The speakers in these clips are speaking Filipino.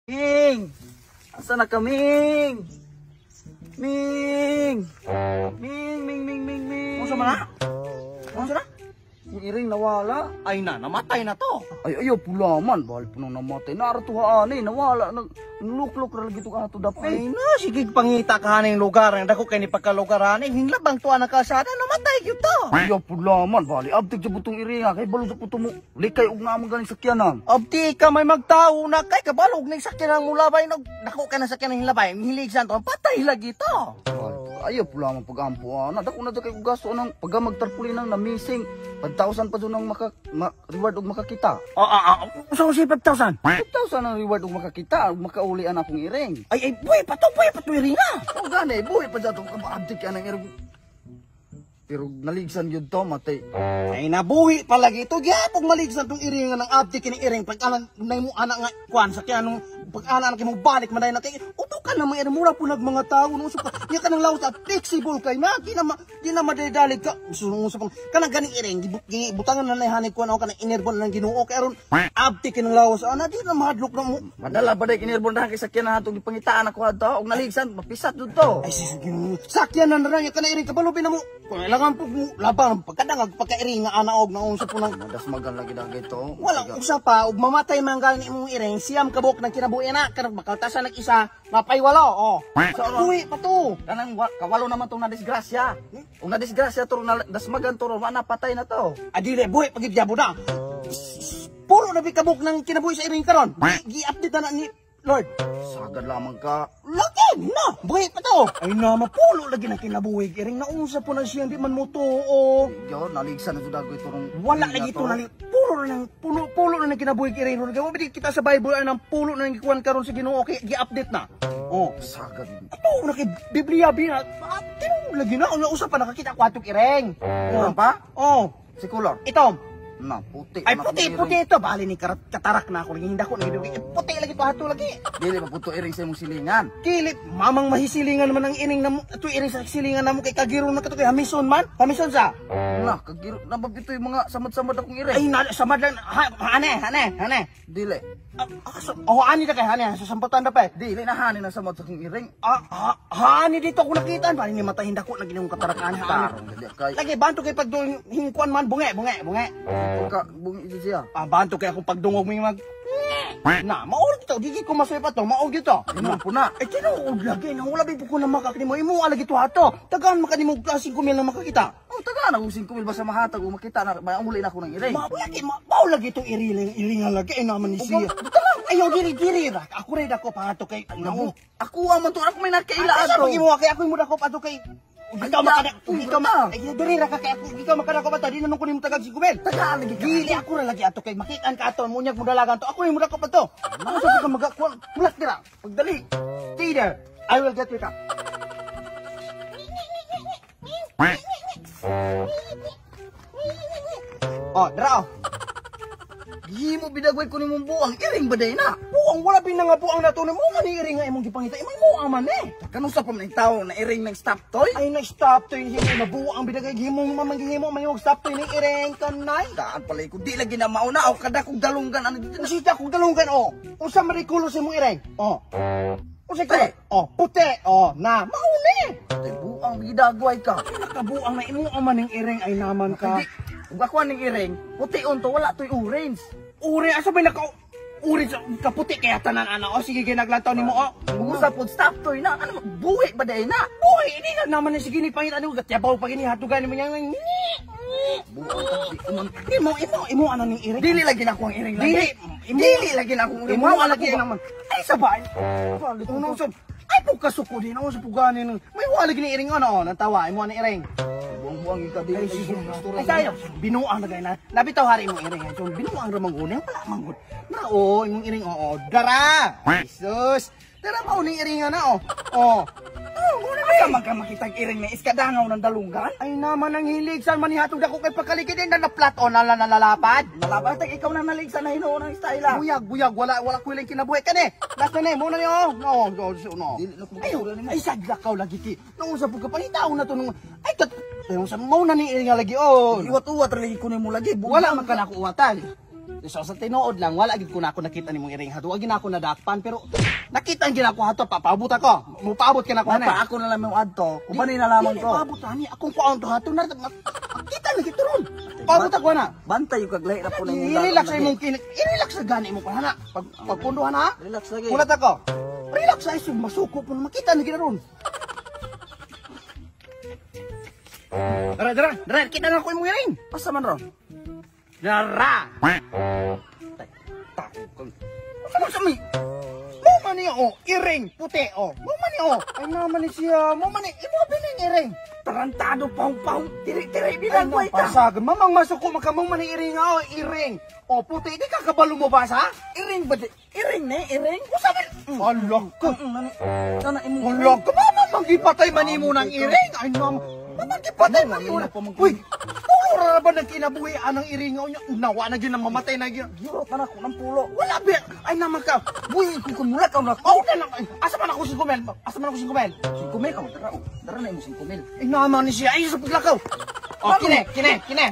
Ming! Asa na ka, Ming? Ming! Ming! Ano na? Ano na? Yung iring nawala. Ay na, namatay na to. Ay, ayaw, pulaman. Bahal po nang namatay. Naratuhaan eh, nawala. Nuluklok ra lagi ito ka ito dapit. Ay na, sige pangita ka ng lugar. Ang dako kay ni pagkalugaran. Hinlabang tuwa na kasada, namatay yun to. Ayaw, pulaman. Bahal, abtig sa butong iring. Kay balog sa puto mo. Likay, ug naman galing sakyanan. Abdi ka may magtao na kay kabalog ng sakyan ng mulabay. Dako ka na sakyan ng hilabay. Hiligsan to, patay lagi to. Ayaw, pulaman pag-ampo. Dako na kay gasto ng pagkamagtarpuli ng na-missing. 5,000 pa doon ang reward og makakita. Saan ko siya 5,000? 5,000 ang reward og makakita. Og makaulian akong iring. Ay, buhay pa to iring na. O gani, buhay pa dyan itong kabaabdik yan ang iring. Pero naligsan yun to, matay. Ay, nabuhi palagi ito. Gyapog maligsan itong iring ng abdi kini iring. Pag anak mo anak nga, kuhan sa kaya nung pag anak mo balik man natin. Utukan na mga mura po mga tao. Nung usap ka, yan ka ng lawas at flexible kay na. Di na madadalig ka. Usap ka na ganing iring. Butangan na nahanig ko na ako ka na inerbon ng ginuo. Kaya ron, abdi kinang lawas. Di na mahadlok na mo. Madala ba dahil inerbon na kay sakyan na itong ipangitaan ako to. Og naligsan, mapisat doon to. Ay, sakyan na na yan ka na iring. Kabalupin na mo. Kung ilangan po labang pagkadangag pagkairing nga anaog na unsa po nang Madas magal lagi dagay to. wala usa pa ug mamatay man gani imong iring siyam kabuk nang kinabuhi na kanang makaltasan nag isa mapay walo so buhi pa to Kanang kawalo naman tong nadisgrasya. Kung nadisgrasya to dasmagan to wala na patay na to. adile buhi pagid jabo na puro na kabuk nang kinabuhi sa iring karon gi-update na ni Lord. Sagad lamang ka. Lagi na! Buhay pa to! Ay na, mapulo lagi na kinabuhi. Iring naunsa po na siya, hindi man mo to. Yo, naligsan na ito dagoy turong. Wala lagi ito. Pulo na nang kinabuhi iring. Gawa ba kita sa Bible ay nang pulo na nang ikuan karon sa Ginoo. Okay, gi-update na. Sagad. Ito, naki-Biblia bina. Lagi na, usap pa nakakita ko atong iring. Kurang pa? Si Kulor. Ito. Na, puti. Ay, puti ito. Bali ni katarak na ako. Hindi ako puti lagi ito hato lagi. Dili pa puto iring sa imong silingan. Kilip, mamang mahisilingan naman ang ining na mo. Ito iring sa silingan na mo kay kagiro na katoy. Hamison man? Hamison sa? Na, kagiro. Nababito yung mga samad-samad akong iring. Ay, samad lang. Hane. Dili. Ani na kay hane. Sasamputan na pa eh. Dili na hanin ang samad sa akong iring. Hani dito ako nakita. Bali ni matahin dako. Lagi niyong katarakan. Tarong, dili kay. Lagi, banto kay pagdung hingkuan man. Bunge. Pagka, bungi ito siya. Banto kay akong pagdungog mo yung mag... Na, maulog ito. Di ko masaya pa ito. Maulog ito. Inuun po na. Eh, tinuod lagi. Wala ba ko na makakini mo. Imo alagi ito hato. Tagaan makani mo klaseng kumil na makakita. Taga na kung 5,000 basta mahatag o makita na mauli na ako ng iring. Maulog ito iriling lagi. Ay naman ni siya. Ayaw, diri. Ako rin ako pa hato kay... Ako aman to. Ako may nakaila ato. Ako mo dako pa hato kay... Ikaw diri ra ka kay ako. Ikaw makadako pa ta. Di naman ko ni mo tagag si kumil. Tagaan lagi ka. Dili ako ra lagi ato kay makitaan ka ato. Munyag mo dalagan to. Ako ni mo dako pa to. Ano sa ka magakuan? Mulat dira. Pagdali. Stay there. I will get with ka. Dra. Himo bidagway ko ni mong buang iring baday na. Buang wala binanga buang na to na mo ni iring nga imong gipangita. Imong mo aman eh. Kanusa pa man tao na iring ng stop toy? Ay na-stop to yung himo na buang binagay himong mamanghimo mang stop to ni iring kanay. Daan pala ko di lagi na mauna o kada kong dalunggan ano dito. Usita kong dalunggan Unsa marikulo sa imong iring? Unsa ka? Puti. Na mauni. Tay buang bidagway ka. Nakabuang na imo aman ning iring ay naman ka. Ug ako ning iring, puti unto wala toy orange. Uri asa ba uri sa kaputi kaya tanan ana sige ginaglantaw nimo Usa pod stop toy na ano buhi baday na. Buhi ini na naman ni sige ni pangita ni gatyabaw pag ini hatugan nimo yang imo ano ning iring. Dili lagi na ako ang iring lagi. Dili lagi na akong iring. Imo lagi naman. Ay sabay. Unong sab. Ay pagkasuko din ako sa puganin. May wala gini iring natawa imo ang iring. Buang ka din. Ay tayo, binuang na gaya na. Nabitaw hari mong iring. So, binuang ramang unang pala manggod. Na imong iring, dara! Jesus! Dara pa uning iring na, Asa man ka makitag iring na iskadangaw ng dalunggan? Ay naman ang hilig. Saan man ihatog ako kay pagkalikid din na naplat nalalapad? Nalapad? Ikaw na nalig sa nahinuon ng style. Buyag. Wala ko ilang kinabuhi ka ni. Last na muna niyo. No. Ay, saglakaw lagi ki. Noong sa pagkapangitaw na to nung... Ay, sa mauna ni iring lagi, Iwat-uwat lagi ko mo lagi. Wala man ka na uwatan. So sa tinuod lang wala gid ko na ako nakita nimong iring ha. Duwa gid na ako nadakpan pero nakita gid ako hato papaabot ako. Mupaabot ka na ko Pa ako na lang yung adto. Uban na lamang ko. Paabot ani akong kuan to hato na nakita na gid ron. Paabot ako na. Bantay yung kaglay na po na yung I-relax sa imong kinik. I-relax sa gani mo pa na. Pagpunduhan ha. Relax lagi. Kulat ako. Relax sa iso masuko po makita na gid ron. Dara, kita na ko imong iring. Asa man ron? Dara. Sa mi. Mo man ni iring puti Mo man ni Ay naman ni siya. Mo man ni imo bining iring. Tarantado pang tiri-tiri bilang ko ika. Pasagan mamang masuko makamang man ni iring iring. Puti di ka kabalo mo ba sa? Iring ba? Iring ne, iring. Usabi. Allah ko. Sana imo. Allah ko mamang magipatay man imo ng iring. Ay naman. Mamang gipatay man imo. Uy. Ura ba nang kinabuhi anang iringaw niya? Nawa na gid nang mamatay na gid. Giro pa na ko ng pulo. Wala ba? Ay naman ka. Buhi ko kumulat ka na. Na lang. Asa man ako 5 mil? Asa man ako 5 mil? 5 mil ka mo dara. Dara na imo 5 mil. Ay naman ni siya. Ay sa paglakaw. Kine.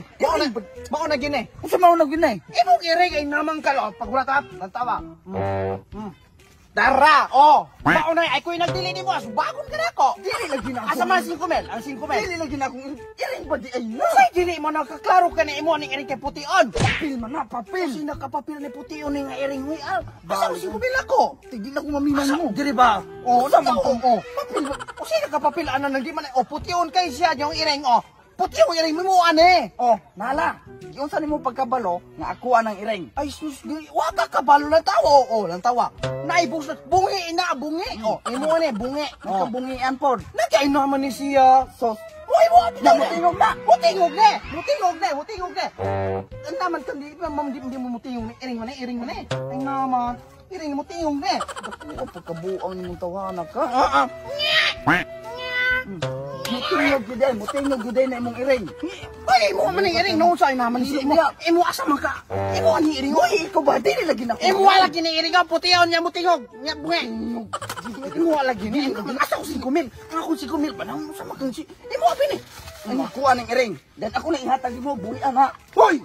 Mao na gini. Unsa man na ginay? Imong iring ay naman ka. Pagbulat lantawa. Dara, mao na ay ko'y nagdili nimo as bagon ka na ko. Dili lagi na. Asa man 5 mil? Ang 5 mil. Dili lagi na akong iring ba di ay na. Say dili mo nakaklaro ka ni imo ning iring kay pution. Papil man na papil. Sino kapapil ni pution ni nga iring huy al. Asa mo 5 mil ako? Tigil ako maminan mo. Dili ba? Sa man ko. Papil. O sino kapapil ana nang di man pution kay siya yung iring Pution yung iring mo ane. Nala. Unsa nimo pagkabalo nga ako anang iring? Ay sus, wa ka kabalo lang tawa. Lang tawa. Naibus na bungi ina bungi. Imo ane bungi. Nakabungian pod. Nagkay naman ni siya. Sos. Uy, mo Na mutingog na. Mutingog na. Ang naman kan di mo mutingog ni iring man. Ay naman. Iring mo tingog na. Ako pagkabuang nimong tawanan ka. Mutingog gid na imong iring. Ay, mo man iring no sa naman si mo. Imo asa man ka? Imo ani iring. Uy, ikaw ba dili lagi na. Imo wala gini iring ka putiyon niya mutingog. Nya bungi. Imo wala gini. Asa ko 5 mil. Ako 5 mil ba nang sa makang si. Imo abi ni. Ang ako anang iring. Dan ako na ihatag mo bulian ha. Hoy!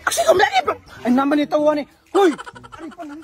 Kasi kung lagi pa. Ay naman ito ni. Hoy! Ari pa lang.